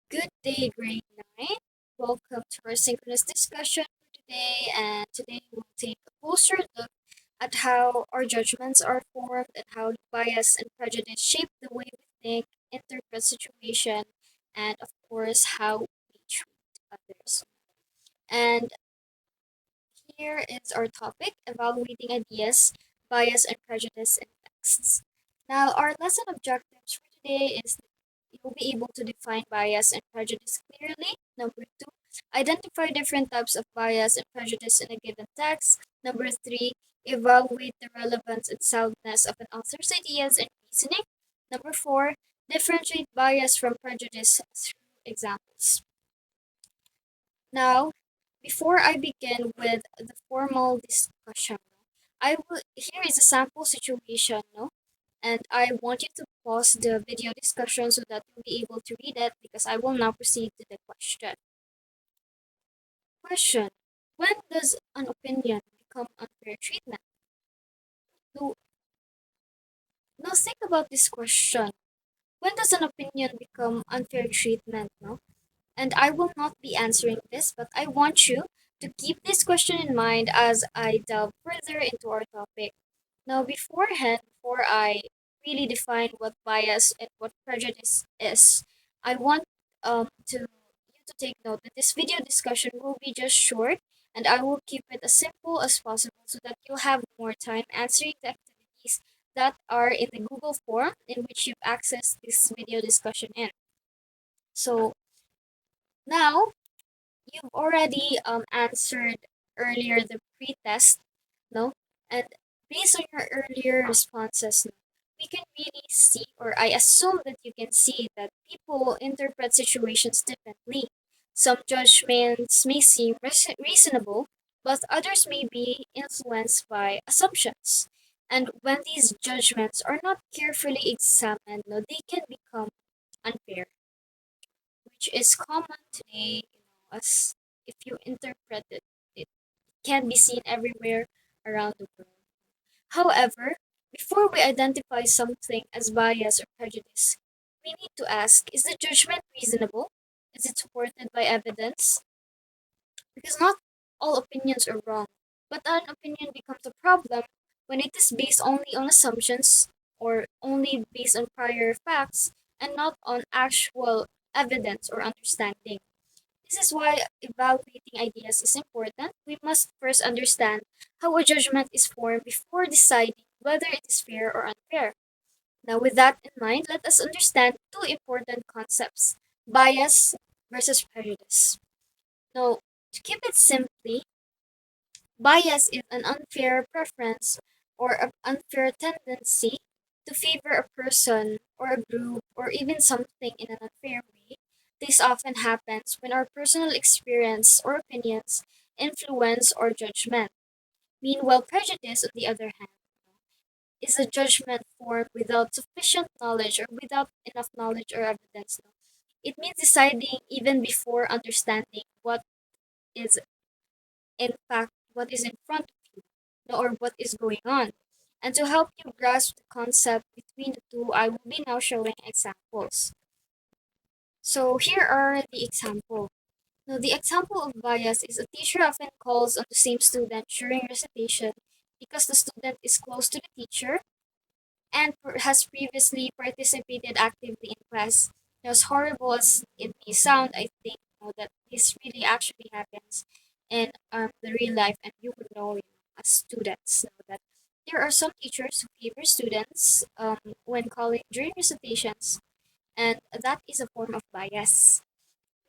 Good day, grade 9. Welcome to our synchronous discussion for today. And today we'll take a closer look at how our judgments are formed and how bias and prejudice shape the way we think, interpret situation, and of course, how we treat others. And here is our topic, evaluating ideas, bias, and prejudice in texts. Now, our lesson objectives for today is you'll be able to define bias and prejudice clearly. Number two, identify different types of bias and prejudice in a given text. Number three, evaluate the relevance and soundness of an author's ideas and reasoning. Number four, differentiate bias from prejudice through examples. Now, before I begin with the formal discussion, here is a sample situation, no? And I want you to pause the video discussion so that you'll be able to read it because I will now proceed to the question. Question: when does an opinion become unfair treatment? No, now think about this question. When does an opinion become unfair treatment? No? And I will not be answering this, but I want you to keep this question in mind as I delve further into our topic. Now, before I really define what bias and what prejudice is, I want you to take note that this video discussion will be just short, and I will keep it as simple as possible so that you'll have more time answering the activities that are in the Google form in which you've accessed this video discussion in. So now you've already answered earlier the pre-test, no? And based on your earlier responses, no, we can really see, or I assume that you can see that people interpret situations differently. Some judgments may seem reasonable, but others may be influenced by assumptions. And when these judgments are not carefully examined, no, they can become unfair, which is common today, as if you interpret it, it can be seen everywhere around the world. However, before we identify something as bias or prejudice, we need to ask, is the judgment reasonable? Is it supported by evidence? Because not all opinions are wrong, but an opinion becomes a problem when it is based only on assumptions or only based on prior facts and not on actual evidence or understanding. This is why evaluating ideas is important. We must first understand how a judgment is formed before deciding whether it is fair or unfair. Now, with that in mind, let us understand two important concepts: bias versus prejudice. Now, to keep it simply, bias is an unfair preference or an unfair tendency to favor a person or a group or even something in an unfair way. This often happens when our personal experience or opinions influence our judgment. Meanwhile, prejudice, on the other hand, is a judgment formed without sufficient knowledge or without enough knowledge or evidence. It means deciding even before understanding what is in fact what is in front of you, or what is going on. And to help you grasp the concept between the two, I will be now showing examples. So here are the example. Now, the example of bias is a teacher often calls on the same student during recitation because the student is close to the teacher and has previously participated actively in class. As horrible as it may sound, I think that this really actually happens in the real life, and you would know, as students, know that there are some teachers who favor students when calling during recitations, and that is a form of bias.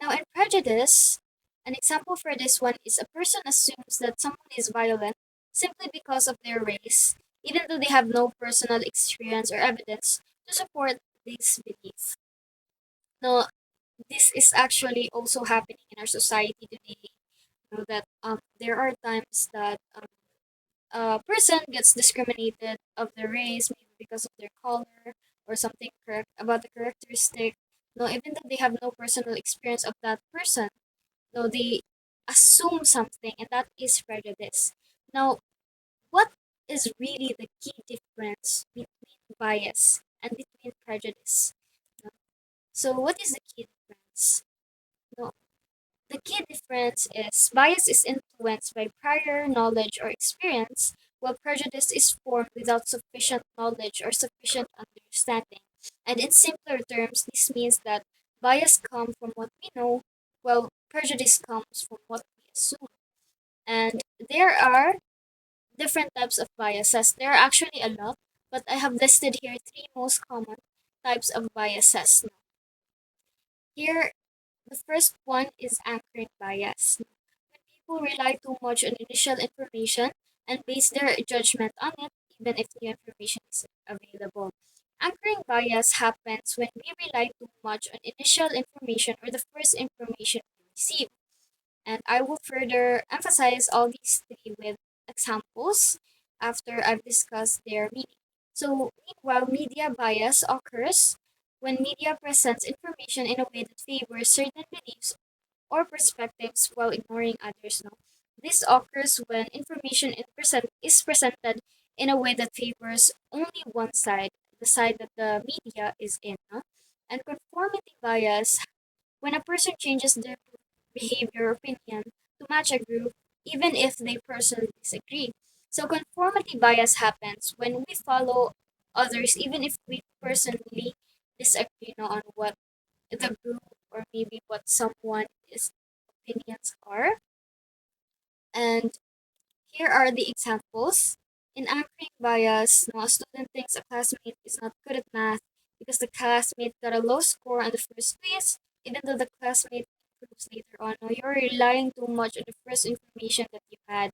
Now, in prejudice, an example for this one is a person assumes that someone is violent simply because of their race, even though they have no personal experience or evidence to support this belief. Now, this is actually also happening in our society today. That there are times that a person gets discriminated of their race, maybe because of their color or something correct about the characteristic. No, even though they have no personal experience of that person, no, they assume something, and that is prejudice. Now, what is really the key difference between bias and between prejudice? No? So, what is the key difference? The key difference is bias is influenced by prior knowledge or experience, while prejudice is formed without sufficient knowledge or sufficient understanding. And in simpler terms, this means that bias comes from what we know, while prejudice comes from what we assume. And there are different types of biases. There are actually a lot, but I have listed here three most common types of biases. Here, the first one is anchoring bias. When people rely too much on initial information and base their judgment on it, even if new information is available. Anchoring bias happens when we rely too much on initial information or the first information we receive. And I will further emphasize all these three with examples after I've discussed their meaning. So, meanwhile, media bias occurs when media presents information in a way that favors certain beliefs or perspectives while ignoring others. No? This occurs when information is presented in a way that favors only one side, the side that the media is in. No? And conformity bias, when a person changes their behavior or opinion to match a group, even if they personally disagree. So conformity bias happens when we follow others, even if we personally disagree on what the group or maybe what someone is opinions are. And here are the examples. In anchoring bias, no, a student thinks a classmate is not good at math because the classmate got a low score on the first quiz, even though the classmate improves later on. No, you're relying too much on the first information that you had,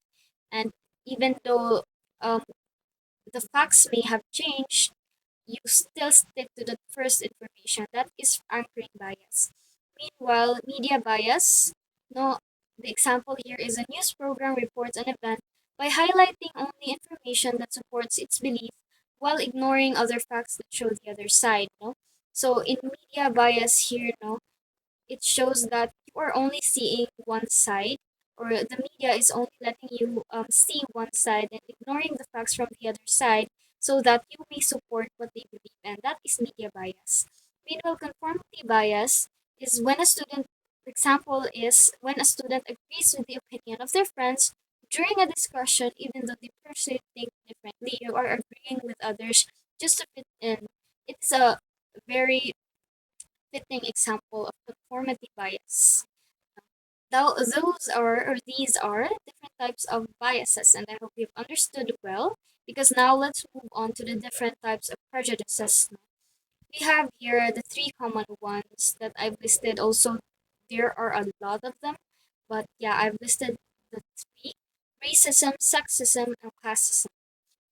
and even though um, the facts may have changed, you still stick to the first information. That is anchoring bias. Meanwhile, media bias, no, the example here is a news program reports an event by highlighting only information that supports its belief while ignoring other facts that show the other side. No, so in media bias here, no, it shows that you are only seeing one side, or the media is only letting you see one side and ignoring the facts from the other side so that you may support what they believe, and that is media bias. Meanwhile, conformity bias is when a student, example is when a student agrees with the opinion of their friends during a discussion, even though they personally think differently or are agreeing with others just to fit in. It's a very fitting example of conformity bias. These are different types of biases, and I hope you've understood well. Because now let's move on to the different types of prejudices. We have here the three common ones that I've listed. Also, there are a lot of them, but yeah, I've listed the three: racism, sexism, and classism.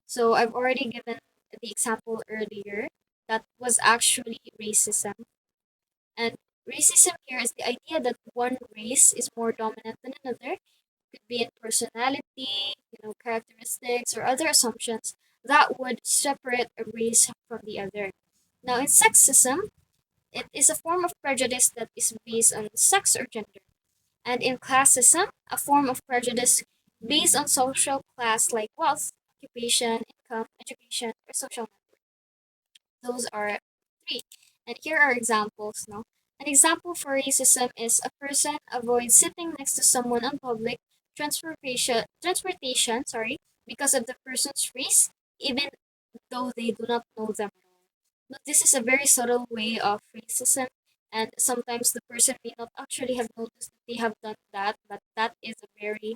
So I've already given the example earlier that was actually racism. And racism here is the idea that one race is more dominant than another. Could be in personality, characteristics, or other assumptions that would separate a race from the other. Now, in sexism, it is a form of prejudice that is based on sex or gender. And in classism, a form of prejudice based on social class like wealth, occupation, income, education, or social network. Those are three. And here are examples now. An example for racism is a person avoids sitting next to someone on public transportation, because of the person's race, even though they do not know them at all. But this is a very subtle way of racism, and sometimes the person may not actually have noticed that they have done that, but that is a very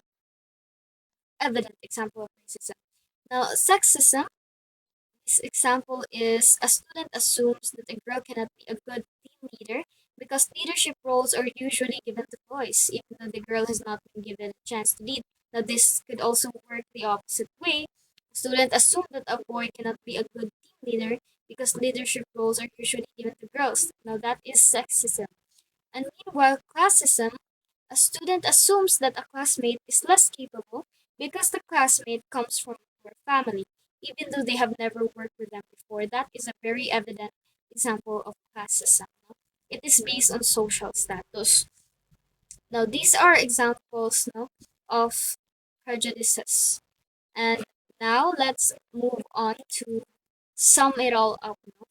evident example of racism. Now, sexism, this example is a student assumes that a girl cannot be a good team leader because leadership roles are usually given to boys, even though the girl has not been given a chance to lead. Now, this could also work the opposite way. Students assume that a boy cannot be a good team leader because leadership roles are usually given to girls. Now, that is sexism. And meanwhile, classism, a student assumes that a classmate is less capable because the classmate comes from a poor family, even though they have never worked with them before. That is a very evident example of classism. No? It is based on social status. Now, these are examples, no, of prejudices. And now let's move on to sum it all up. No?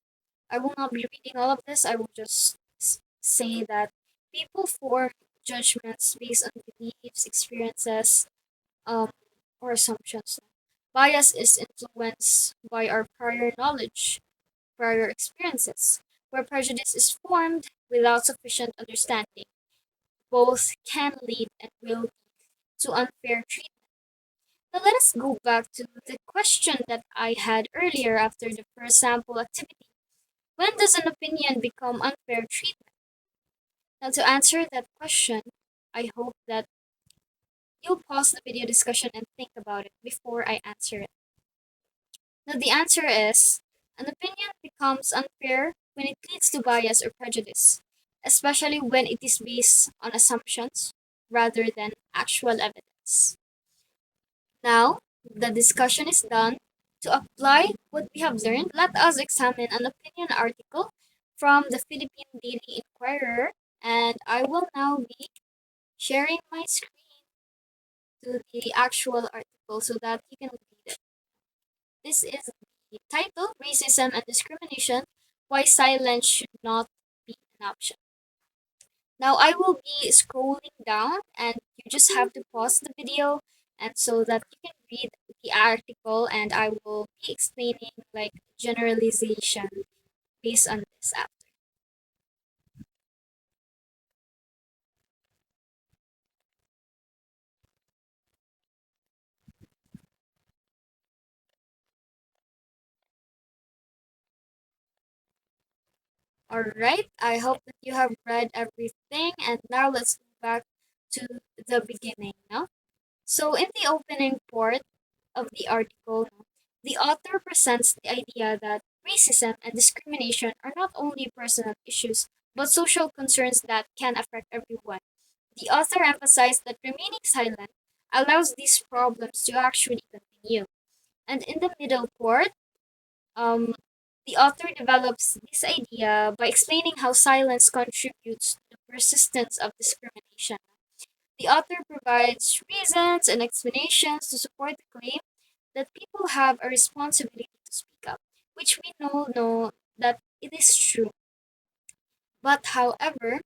I will not be reading all of this. I will just say that people form judgments based on beliefs, experiences, um, or assumptions. Bias is influenced by our prior knowledge, prior experiences, where prejudice is formed without sufficient understanding. Both can lead and will lead to unfair treatment. Now let us go back to the question that I had earlier after the first sample activity. When does an opinion become unfair treatment? Now to answer that question, I hope that you'll pause the video discussion and think about it before I answer it. Now the answer is an opinion becomes unfair when it leads to bias or prejudice, especially when it is based on assumptions rather than actual evidence. Now, the discussion is done. To apply what we have learned, let us examine an opinion article from the Philippine Daily Inquirer, and I will now be sharing my screen to the actual article so that you can read it. This is the title, Racism and Discrimination, Why Silence Should Not Be an Option. Now I will be scrolling down and you just have to pause the video and so that you can read the article, and I will be explaining like generalization based on this app. Alright, I hope that you have read everything, and now let's go back to the beginning now. So in the opening part of the article, the author presents the idea that racism and discrimination are not only personal issues, but social concerns that can affect everyone. The author emphasized that remaining silent allows these problems to actually continue. And in the middle part, um, the author develops this idea by explaining how silence contributes to the persistence of discrimination. The author provides reasons and explanations to support the claim that people have a responsibility to speak up, which we know that it is true. But however,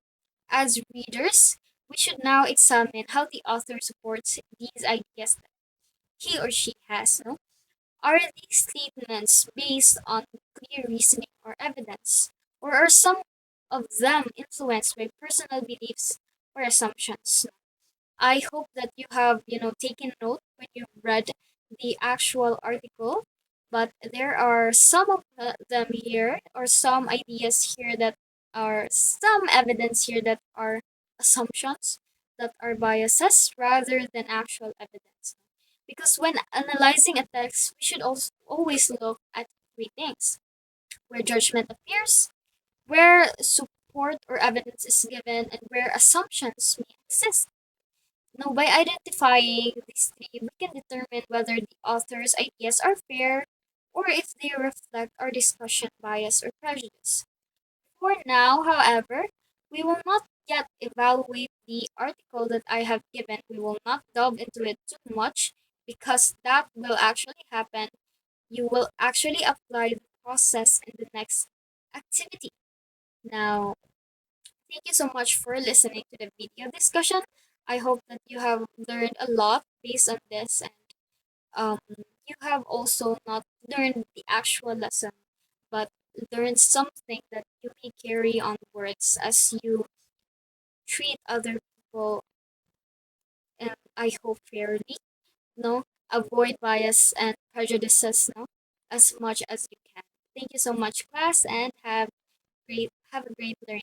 as readers, we should now examine how the author supports these ideas that he or she has. No? Are these statements based on clear reasoning or evidence? Or are some of them influenced by personal beliefs or assumptions? I hope that you have, taken note when you read the actual article, but there are some of them here, or some ideas here that are some evidence here that are assumptions, that are biases rather than actual evidence. Because when analyzing a text, we should also always look at three things: where judgment appears, where support or evidence is given, and where assumptions may exist. Now, by identifying these three, we can determine whether the author's ideas are fair or if they reflect our discussion bias or prejudice. For now, however, we will not yet evaluate the article that I have given. We will not delve into it too much because that will actually happen. You will actually apply the process in the next activity. Now, thank you so much for listening to the video discussion. I hope that you have learned a lot based on this, and you have also not learned the actual lesson, but learned something that you may carry onwards as you treat other people, and I hope fairly. No, avoid bias and prejudices, no, as much as you can. Thank you so much, class, and have a great learning.